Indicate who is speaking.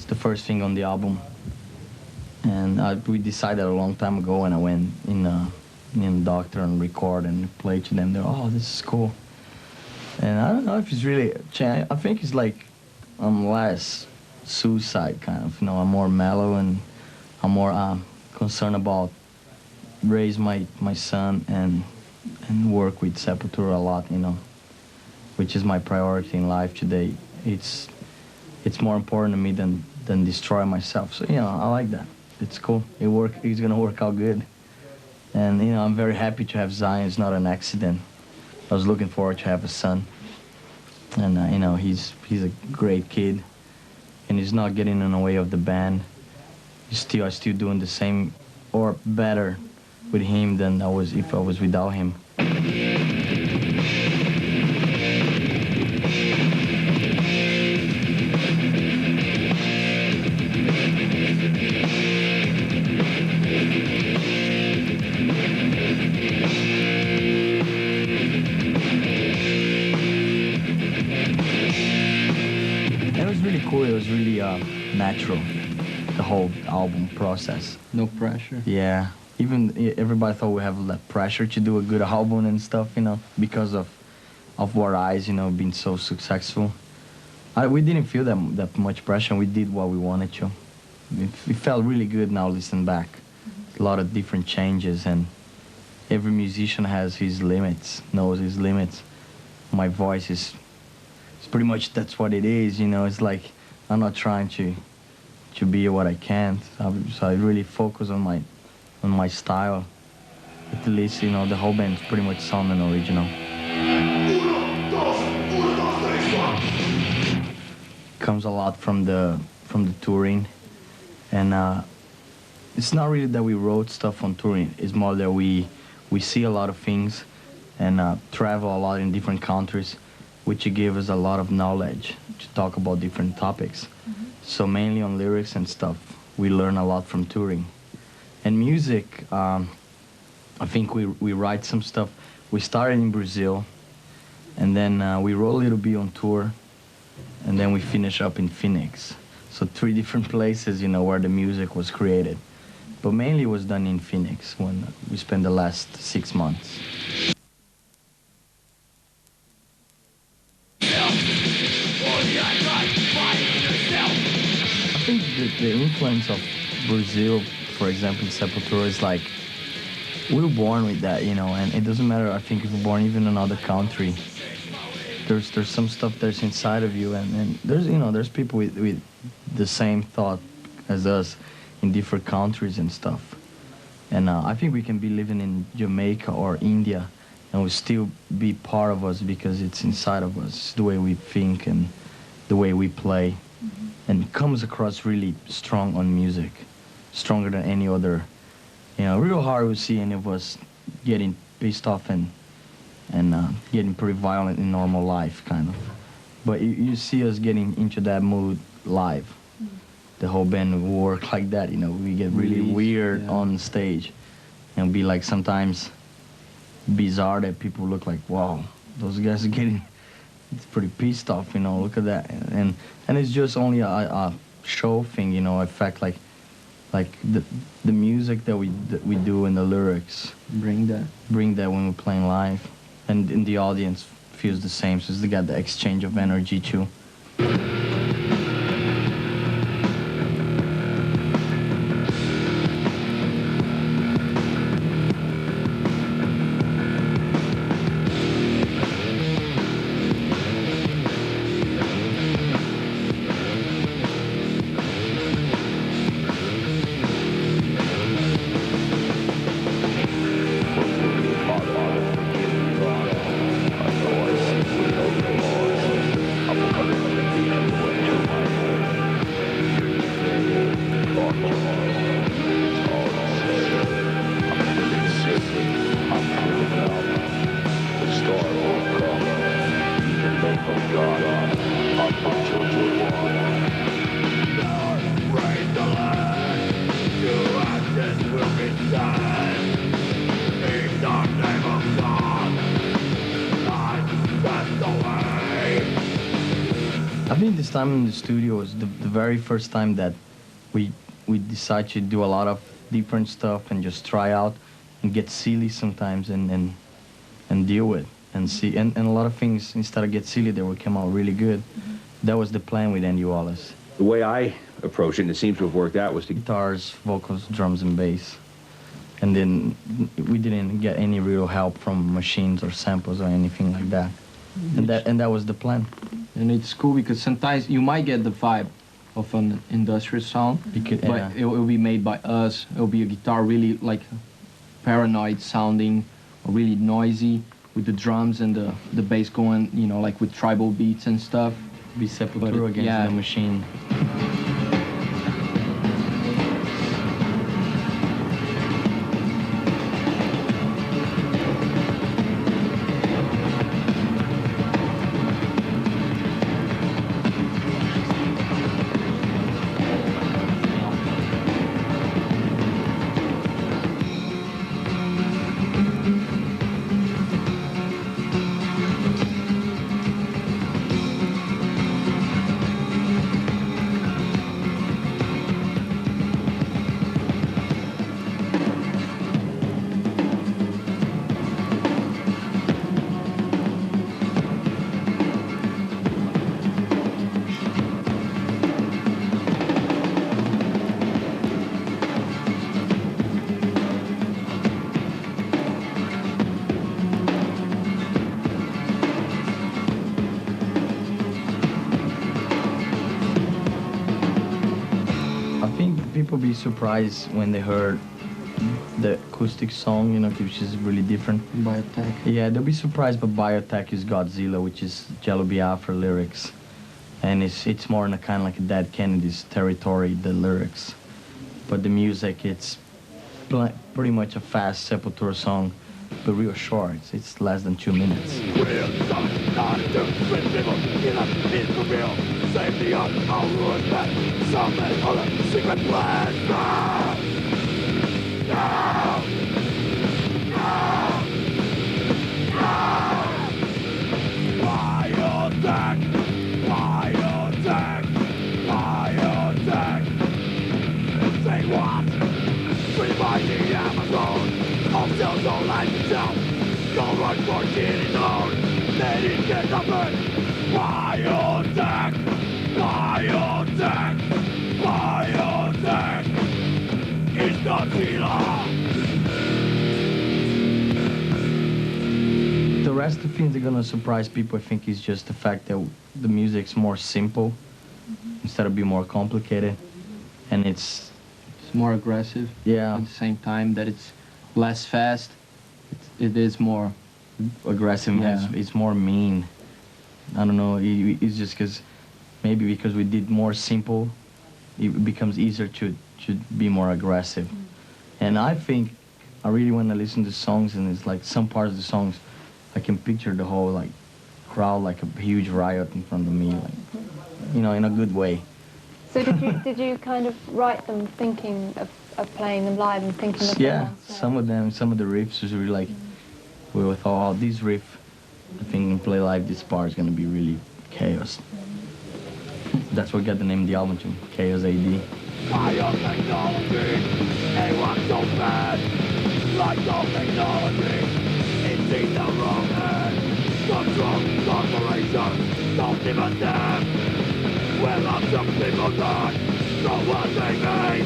Speaker 1: the first thing on the album. And we decided a long time ago when I went in doctor and record and play to them. They're, oh, this is cool. And I don't know if it's really, I think it's like less suicide kind of, you know, I'm more mellow and I'm more concerned about raise my son and work with Sepultura a lot, you know, which is my priority in life today. It's more important to me than destroy myself. So, you know, I like that. It's cool. It's gonna work out good. And, you know, I'm very happy to have Zion. It's not an accident. I was looking forward to have a son. And, you know, he's a great kid. And he's not getting in the way of the band. I'm still doing the same or better with him than I was if I was without him. Cool. It was really natural, the whole album process.
Speaker 2: No pressure.
Speaker 1: Yeah, even everybody thought we have that pressure to do a good album and stuff, you know, because of our eyes, you know, being so successful. We didn't feel that much pressure. We did what we wanted to. It felt really good now listening back. A lot of different changes, and every musician has his limits, knows his limits. My voice is pretty much that's what it is, you know. It's like I'm not trying to be what I can't. So I really focus on my style. At least, you know, the whole band's pretty much sounding original. Comes a lot from the touring, and it's not really that we wrote stuff on touring. It's more that we see a lot of things and travel a lot in different countries, which gave us a lot of knowledge to talk about different topics. Mm-hmm. So mainly on lyrics and stuff, we learn a lot from touring. And music, I think we write some stuff. We started in Brazil, and then we wrote a little bit on tour, and then we finish up in Phoenix. So 3 different places, you know, where the music was created. But mainly it was done in Phoenix when we spent the last 6 months. I think the influence of Brazil, for example, in Sepultura, is like, we were born with that, you know, and it doesn't matter, I think, if you're born even in another country. There's some stuff that's inside of you, and there's, you know, there's people with the same thought as us in different countries and stuff. And I think we can be living in Jamaica or India and we still be part of us because it's inside of us. It's the way we think and the way we play. Mm-hmm. And it comes across really strong on music, stronger than any other. You know, real hard to see any of us getting pissed off and getting pretty violent in normal life, kind of. But you see us getting into that mood live. Mm-hmm. The whole band will work like that, you know. We get really weird on stage. And be like sometimes bizarre that people look like, wow, those guys are getting it's pretty pissed off, you know, look at that. And it's just only a show thing, you know, effect like the music that we do and the lyrics. Bring that when we're playing live. And the audience feels the same, so they got the exchange of energy too. this time in the studio was the very first time that we we decided to do a lot of different stuff and just try out and get silly sometimes and deal with and see and a lot of things instead of get silly they will come out really good. That was the plan with Andy Wallace.
Speaker 2: The way I approach it, and it seems to have worked out, was to
Speaker 1: Guitars, vocals, drums and bass. And then we didn't get any real help from machines or samples or anything like that. And that was the plan.
Speaker 3: And it's cool because sometimes you might get the vibe of an industrial song, but it will be made by us. It will be a guitar really like paranoid sounding, or really noisy with the drums and the bass going, you know, like with tribal beats and stuff.
Speaker 1: Be Sepultura against the machine. People be surprised when they heard the acoustic song, you know, which is really different.
Speaker 3: Biotech.
Speaker 1: Yeah, they'll be surprised, but Biotech is Godzilla, which is Jello Biafra lyrics. And it's more in a kind of like a Dead Kennedy's territory, the lyrics. But the music, it's pretty much a fast Sepultura song, but real short. It's less than 2 minutes.
Speaker 4: Safety on our road back. Some other secret plan. No! No! No! No! Biotech! Biotech! Biotech! Say what? Free by the Amazon. All cells don't like to tell. Go run for getting on. Let it get nothing. Biotech! Biotech! Biotech! It's Godzilla!
Speaker 1: The rest of the things that are gonna surprise people, I think, is just the fact that the music's more simple instead of being more complicated, and it's
Speaker 3: more aggressive.
Speaker 1: Yeah.
Speaker 3: At the same time that it's less fast, it is more
Speaker 1: aggressive.
Speaker 3: Yeah.
Speaker 1: It's more mean. I don't know. It's just maybe because we did more simple, it becomes easier to be more aggressive. And I think I really want to listen to songs, and it's like some parts of the songs, I can picture the whole like crowd like a huge riot in front of me, like, you know, in a good way.
Speaker 5: So did you kind of write them thinking of playing them live and thinking of
Speaker 1: Yeah,
Speaker 5: them?
Speaker 1: some of the riffs was really like, we thought, oh, this riff, I think in Play Live this part is gonna be really chaos. That's what got the name of the album to Chaos AD.
Speaker 4: Biotechnology, anyone so bad, like no technology, it's in the wrong hand. The drug corporations don't give a damn. Well, some people die, so what they mean.